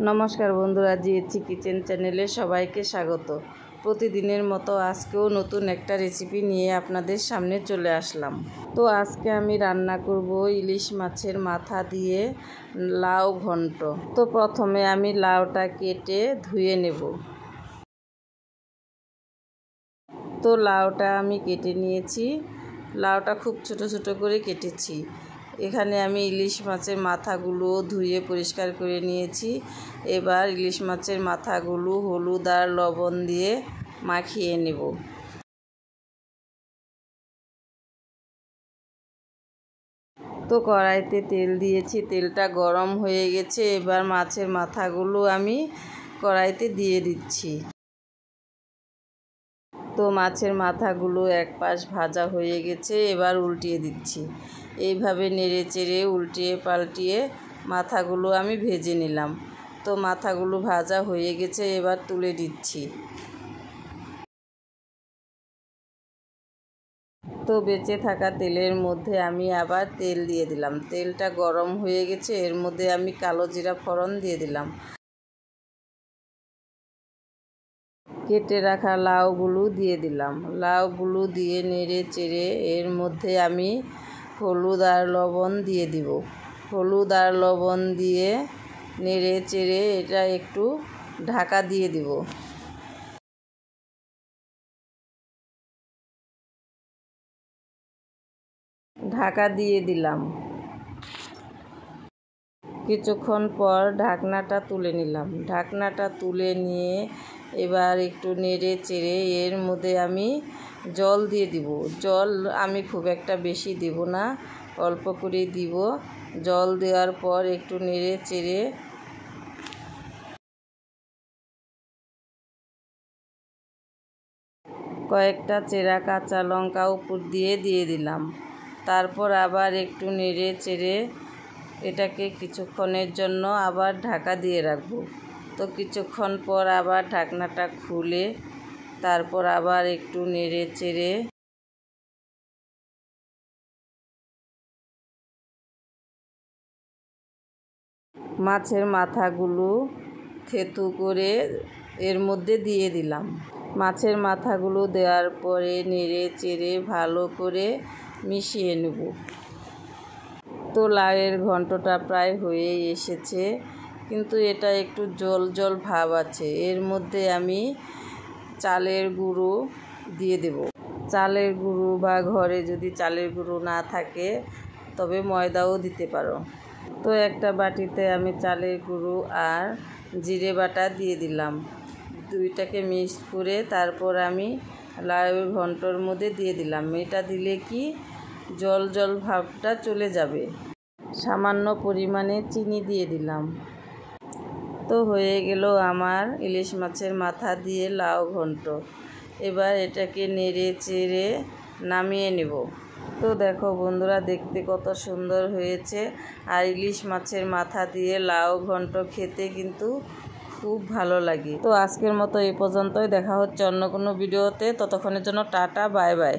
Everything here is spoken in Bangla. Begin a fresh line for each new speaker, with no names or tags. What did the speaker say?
নমস্কার বন্ধুরা, জিএচি কিচেন চ্যানেলে সবাইকে স্বাগত। প্রতিদিনের মতো আজকেও নতুন একটা রেসিপি নিয়ে আপনাদের সামনে চলে আসলাম। তো আজকে আমি রান্না করব ইলিশ মাছের মাথা দিয়ে লাউ ঘন্ট। তো প্রথমে আমি লাউটা কেটে ধুয়ে নেব। তো লাউটা আমি কেটে নিয়েছি। লাউটা খুব ছোট ছোট করে কেটেছি। এখানে আমি ইলিশ মাছের মাথাগুলো ধুয়ে পরিষ্কার করে নিয়েছি। এবার ইলিশ মাছের মাথাগুলো হলুদ আর লবণ দিয়ে মাখিয়ে নেব। তো কড়াইতে তেল দিয়েছি, তেলটা গরম হয়ে গেছে। এবার মাছের মাথাগুলো আমি কড়াইতে দিয়ে দিচ্ছি। তো মাছের মাথাগুলো এক পাশ ভাজা হয়ে গেছে, এবার উল্টিয়ে দিচ্ছি। এইভাবে নেড়ে চেড়ে উল্টিয়ে পাল্টিয়ে মাথাগুলো আমি ভেজে নিলাম। তো মাথাগুলো ভাজা হয়ে গেছে, এবার তুলে দিচ্ছি। তো বেঁচে থাকা তেলের মধ্যে আমি আবার তেল দিয়ে দিলাম। তেলটা গরম হয়ে গেছে, এর মধ্যে আমি কালো জিরা ফোড়ন দিয়ে দিলাম। কেটে রাখা লাউগুলো দিয়ে দিলাম। লাউগুলো দিয়ে নেড়ে চেড়ে এর মধ্যে আমি হলুদ আর লবণ দিয়ে দিব। হলুদ আর লবণ দিয়ে নেড়ে চেড়ে এটা একটু ঢাকা দিয়ে দিব। ঢাকা দিয়ে দিলাম। কিছুক্ষণ পর ঢাকনাটা তুলে নিলাম। ঢাকনাটা তুলে নিয়ে এবার একটু নেড়ে চেড়ে এর মধ্যে আমি জল দিয়ে দিব। জল আমি খুব একটা বেশি দিব না, অল্প করে দিব। জল দেওয়ার পর একটু নেড়ে চেড়ে কয়েকটা চেরা কাঁচা লঙ্কা উপর দিয়ে দিলাম। তারপর আবার একটু নেড়ে চেড়ে এটাকে কিছুক্ষণের জন্য আবার ঢাকা দিয়ে রাখবো। তো কিছুক্ষণ পর আবার ঢাকনাটা খুলে তারপর আবার একটু নেড়ে চেড়ে মাছের মাথাগুলো থেতু করে এর মধ্যে দিয়ে দিলাম। মাছের মাথাগুলো দেওয়ার পরে নেড়ে চেড়ে ভালো করে মিশিয়ে নেব। তো লাউয়ের ঘন্টটা প্রায় হয়ে এসেছে, কিন্তু এটা একটু জল জল ভাব আছে। এর মধ্যে আমি চালের গুঁড়ো দিয়ে দেব। চালের গুঁড়ো বা ঘরে যদি চালের গুঁড়ো না থাকে তবে ময়দাও দিতে পারো। তো একটা বাটিতে আমি চালের গুঁড়ো আর জিরে বাটা দিয়ে দিলাম। দুইটাকে মিক্স করে তারপর আমি লাউয়ের ঘন্টর মধ্যে দিয়ে দিলাম। এটা দিলে কি জল জল ভাবটা চলে যাবে। সামান্য পরিমাণে চিনি দিয়ে দিলাম। তো হয়ে গেল আমার ইলিশ মাছের মাথা দিয়ে লাউ ঘন্ট। এবার এটাকে নেড়ে চেড়ে নামিয়ে নেব। তো দেখো বন্ধুরা, দেখতে কত সুন্দর হয়েছে। আর ইলিশ মাছের মাথা দিয়ে লাউ ঘন্ট খেতে কিন্তু খুব ভালো লাগে। তো আজকের মতো এই পর্যন্তই। দেখা হচ্ছে অন্য কোনো ভিডিওতে। ততক্ষণের জন্য টাটা, বাই বাই।